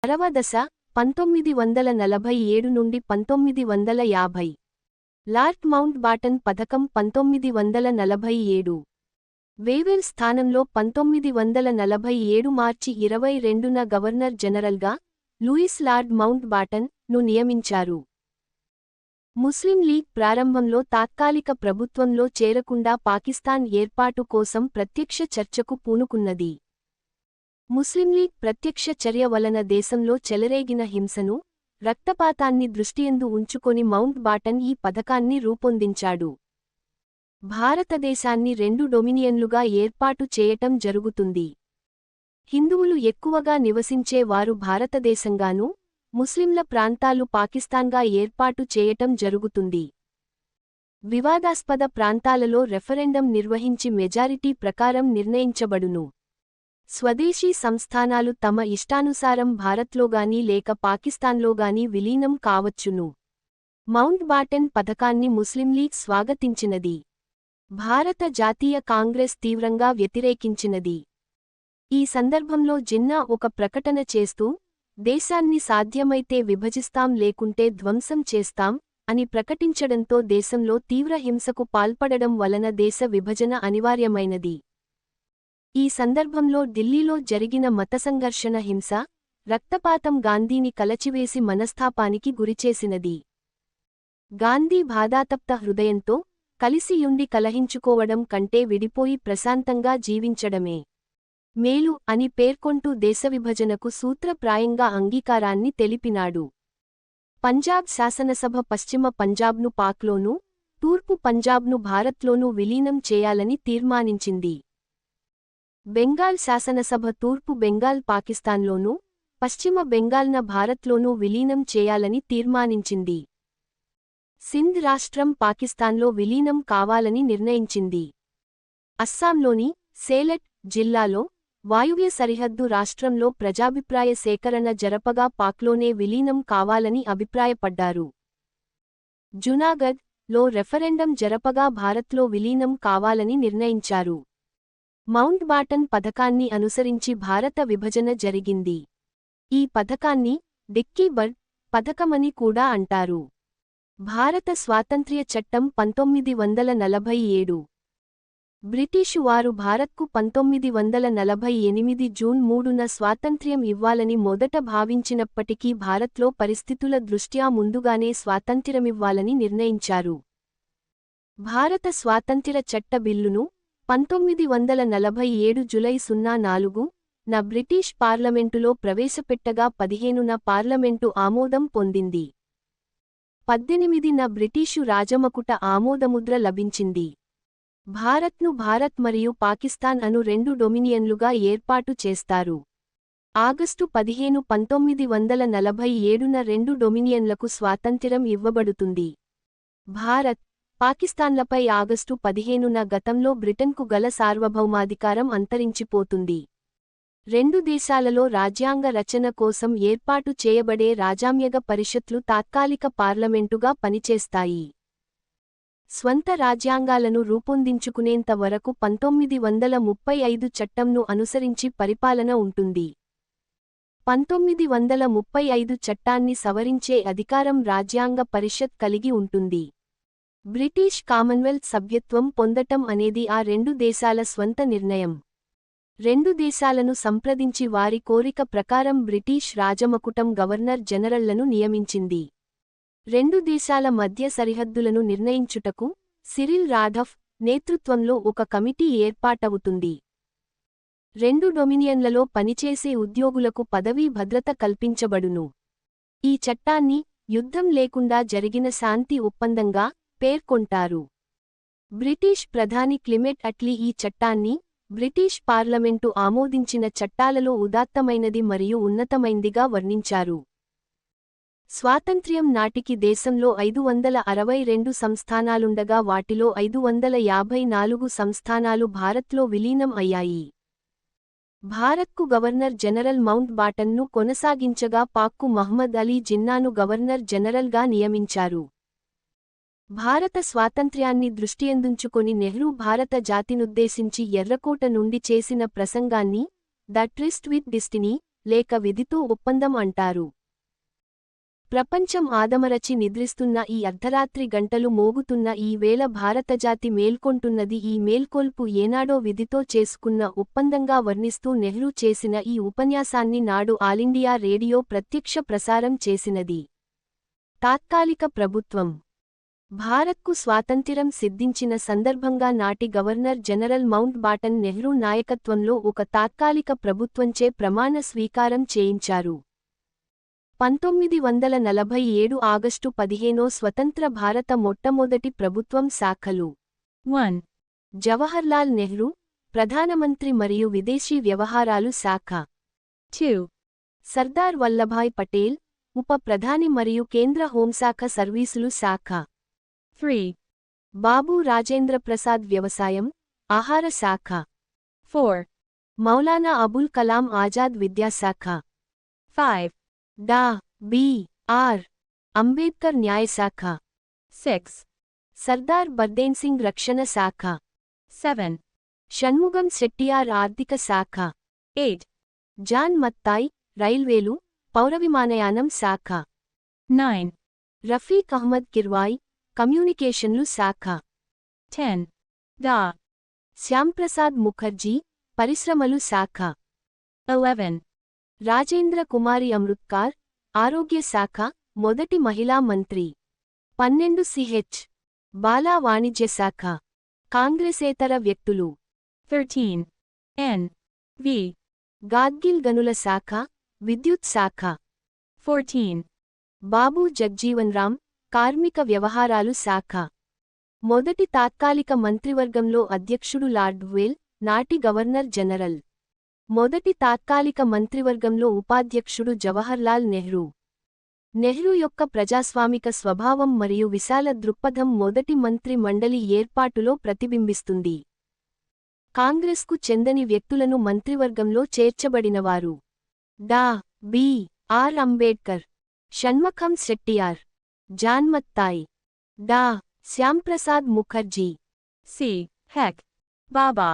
6వ దశ 1947 నుండి 1950. లార్డ్ మౌంట్ బాటన్ పథకం 1947. వేవెల్ స్థానంలో 1947 మార్చి 22న గవర్నర్ జనరల్గా లూయిస్ లార్డ్ మౌంట్ బాటన్ ను నియమించారు. ముస్లిం లీగ్ ప్రారంభంలో తాత్కాలిక ప్రభుత్వంలో చేరకుండా పాకిస్తాన్ ఏర్పాటు కోసం ప్రత్యక్ష చర్చకు పూనుకున్నది. ముస్లిం లీగ్ ప్రత్యక్ష చర్య వలన దేశంలో చెలరేగిన హింసను, రక్తపాతాన్ని దృష్టియందు ఉంచుకొని మౌంట్ బాటన్ ఈ పథకాన్ని రూపొందించాడు. భారతదేశాన్ని 2 డొమినియన్లుగా ఏర్పాటు చేయటం జరుగుతుంది. హిందువులు ఎక్కువగా నివసించే వారు భారతదేశంగానూ, ముస్లింల ప్రాంతాలు పాకిస్తాన్గా ఏర్పాటు చేయటం జరుగుతుంది. వివాదాస్పద ప్రాంతాలలో రెఫరెండం నిర్వహించి మెజారిటీ ప్రకారం నిర్ణయించబడును. స్వదేశీ సంస్థానాలు తమ ఇష్టానుసారం భారత్లోగానీ లేక పాకిస్తాన్లోగానీ విలీనం కావచ్చును. మౌంట్ బాటెన్ పథకాన్ని ముస్లిం లీగ్ స్వాగతించినది. భారత జాతీయ కాంగ్రెస్ తీవ్రంగా వ్యతిరేకించినది. ఈ సందర్భంలో జిన్నా ఒక ప్రకటన చేస్తూ, దేశాన్ని సాధ్యమైతే విభజిస్తాం లేకుంటే ధ్వంసం చేస్తాం అని ప్రకటించడంతో దేశంలో తీవ్ర హింసకు పాల్పడడం వలన దేశ విభజన అనివార్యమైనది. ఈ సందర్భంలో ఢిల్లీలో జరిగిన మతసంఘర్షణ హింస, రక్తపాతం గాంధీని కలచివేసి మనస్తాపానికి గురిచేసినది. గాంధీ బాధాతప్త హృదయంతో, కలిసియుండి కలహించుకోవడం కంటే విడిపోయి ప్రశాంతంగా జీవించడమే మేలు అని పేర్కొంటూ దేశవిభజనకు సూత్రప్రాయంగా అంగీకారాన్ని తెలిపినాడు. పంజాబ్ శాసనసభ పశ్చిమ పంజాబ్ను పాక్లోనూ, తూర్పు పంజాబ్ను భారత్లోనూ విలీనం చేయాలని తీర్మానించింది. బెంగాల్ శాసనసభ తూర్పు బెంగాల్ పాకిస్తాన్లోనూ, పశ్చిమ బెంగాల్న భారత్లోనూ విలీనం చేయాలని తీర్మానించింది. సింధ్ రాష్ట్రం పాకిస్తాన్లో విలీనం కావాలని నిర్ణయించింది. అస్సాంలోని సేలెట్ జిల్లాలో వాయువ్య సరిహద్దు రాష్ట్రంలో ప్రజాభిప్రాయ సేకరణ జరపగా పాక్లోనే విలీనం కావాలని అభిప్రాయపడ్డారు. జునాగఢ్ లో రెఫరెండం జరపగా భారత్లో విలీనం కావాలని నిర్ణయించారు. మౌంట్ బాటన్ పథకాన్ని అనుసరించి భారత విభజన జరిగింది. ఈ పథకాన్ని డిక్కీ బర్డ్ పథకమని కూడా అంటారు. భారత స్వాతంత్ర్య చట్టం 1947. బ్రిటిషు వారు భారత్కు 1948 జూన్ 3న స్వాతంత్ర్యం ఇవ్వాలని మొదట భావించినప్పటికీ భారత్లో పరిస్థితుల దృష్ట్యా ముందుగానే స్వాతంత్ర్యమివ్వాలని నిర్ణయించారు. భారత స్వాతంత్ర్య చట్ట బిల్లును 1947 జూలై 04న బ్రిటిష్ పార్లమెంటులో ప్రవేశపెట్టగా 15న పార్లమెంటు ఆమోదం పొందింది. 18న బ్రిటిషు రాజమకుట ఆమోదముద్ర లభించింది. భారత్ను భారత్ మరియు పాకిస్తాన్ అను 2 డొమినియన్లుగా ఏర్పాటు చేస్తారు. ఆగస్టు 15, 1947న 2 డొమినియన్లకు స్వాతంత్ర్యం ఇవ్వబడుతుంది. భారత్, పాకిస్తాన్లపై ఆగస్టు 15న గతంలో బ్రిటన్కు గల సార్వభౌమాధికారం అంతరించిపోతుంది. 2 దేశాలలో రాజ్యాంగ రచన కోసం ఏర్పాటు చేయబడే రాజామ్యగ పరిషత్లు తాత్కాలిక పార్లమెంటుగా పనిచేస్తాయి. స్వంత రాజ్యాంగాలను రూపొందించుకునేంత వరకు 1935 చట్టంను అనుసరించి పరిపాలన ఉంటుంది. 1935 చట్టాన్ని సవరించే అధికారం రాజ్యాంగ పరిషత్ కలిగి ఉంటుంది. బ్రిటిష్ కామన్వెల్త్ సభ్యత్వం పొందటం అనేది ఆ 2 దేశాల స్వంత నిర్ణయం. 2 దేశాలను సంప్రదించి వారి కోరిక ప్రకారం బ్రిటిష్ రాజమకుటం గవర్నర్ జనరల్లను నియమించింది. 2 దేశాల మధ్య సరిహద్దులను నిర్ణయించుటకు సిరిల్ రాథఫ్ నేతృత్వంలో ఒక కమిటీ ఏర్పాటవుతుంది. 2 డొమినియన్లలో పనిచేసే ఉద్యోగులకు పదవీ భద్రత కల్పించబడును. ఈ చట్టాన్ని యుద్ధం లేకుండా జరిగిన శాంతి ఒప్పందంగా పేర్కొంటారు. బ్రిటిష్ ప్రధాని క్లిమెట్ అట్లీ ఈ చట్టాన్ని బ్రిటిష్ పార్లమెంటు ఆమోదించిన చట్టాలలో ఉదాత్తమైనది మరియు ఉన్నతమైందిగా వర్ణించారు. స్వాతంత్ర్యం నాటికి దేశంలో 562 సంస్థానాలుండగా వాటిలో 554 సంస్థానాలు భారత్లో విలీనం అయ్యాయి. భారత్కు గవర్నర్ జనరల్ మౌంట్ బాటన్ను కొనసాగించగా పాక్కు మహ్మద్ అలీ జిన్నాను గవర్నర్ జనరల్గా నియమించారు. భారత స్వాతంత్ర్యాన్ని దృష్టియందుంచుకొని నెహ్రూ భారత జాతినుద్దేశించి ఎర్రకోట నుండి చేసిన ప్రసంగాన్ని ద ట్రిస్ట్ విత్ డెస్టినీ లేక విధితో ఒప్పందం అంటారు. ప్రపంచం ఆదమరచి నిద్రిస్తున్న ఈ అర్ధరాత్రి గంటలు మోగుతున్న ఈ వేళ భారతజాతి మేల్కొంటున్నది. ఈ మేల్కొల్పు ఏనాడో విధితో చేసుకున్న ఒప్పందంగా వర్ణిస్తూ నెహ్రూ చేసిన ఈ ఉపన్యాసాన్ని నాడు ఆలిండియా రేడియో ప్రత్యక్ష ప్రసారం చేసినది. తాత్కాలిక ప్రభుత్వం. భారత్కు స్వాతంత్ర్యం సిద్ధించిన సందర్భంగా నాటి గవర్నర్ జనరల్ మౌంట్ బాటన్ నెహ్రూ నాయకత్వంలో ఒక తాత్కాలిక ప్రభుత్వంచే ప్రమాణ స్వీకారం చేయించారు. 1947 ఆగస్టు 15 స్వతంత్ర భారత మొట్టమొదటి ప్రభుత్వం శాఖలు 1. జవహర్లాల్ నెహ్రూ, ప్రధానమంత్రి మరియు విదేశీ వ్యవహారాలు శాఖ 2. సర్దార్ వల్లభాయ్ పటేల్, ఉప ప్రధాని మరియు కేంద్ర హోంశాఖ సర్వీసులు శాఖ 3. బాబూ రాజేంద్ర ప్రసాద్ వ్యవసాయం, ఆహార శాఖ 4. మౌలానా అబుల్ కలాం ఆజాద్ విద్యాశాఖ 5. డా. బి.ఆర్. అంబేద్కర్ న్యాయశాఖ 6. సర్దార్ బర్దేన్ సింగ్ రక్షణ శాఖ 7. షణ్ముగం శెట్టియార్ ఆర్థిక శాఖ 8. జాన్ మత్తాయ్, రైల్వేలు, పౌరవిమానయానం శాఖ 9. రఫీక్ అహ్మద్ కిర్వాయ్, కమ్యూనికేషన్లు శాఖ 10. డా. శ్యాంప్రసాద్ ముఖర్జీ, పరిశ్రమలు శాఖ 11. రాజేంద్ర కుమారి అమృత్కార్, ఆరోగ్య శాఖ, మొదటి మహిళా మంత్రి 12 సిహెచ్. బాలా వాణిజ్య శాఖ. కాంగ్రెసేతర వ్యక్తులు 13. ఎన్. వి. గాద్గిల్ గనుల శాఖ, విద్యుత్ శాఖ 14. బాబూ జగ్జీవన్ రామ్, కార్మిక వ్యవహారాలు శాఖ. మొదటి తాత్కాలిక మంత్రివర్గంలో అధ్యక్షుడు లార్డ్ వేల్, నాటి గవర్నర్ జనరల్. మొదటి తాత్కాలిక మంత్రివర్గంలో ఉపాధ్యక్షుడు జవహర్లాల్ నెహ్రూ. నెహ్రూ యొక్క ప్రజాస్వామిక స్వభావం మరియు విశాల దృక్పథం మొదటి మంత్రి మండలి ఏర్పాటులో ప్రతిబింబిస్తుంది. కాంగ్రెస్కు చెందని వ్యక్తులను మంత్రివర్గంలో చేర్చబడినవారు డా. బి.ఆర్. అంబేడ్కర్, షణ్ముఖం శెట్టియార్, జాన్ మత్తాయ్, డా. శ్యాంప్రసాద్ ముఖర్జీ, సి. హెక్. బాబా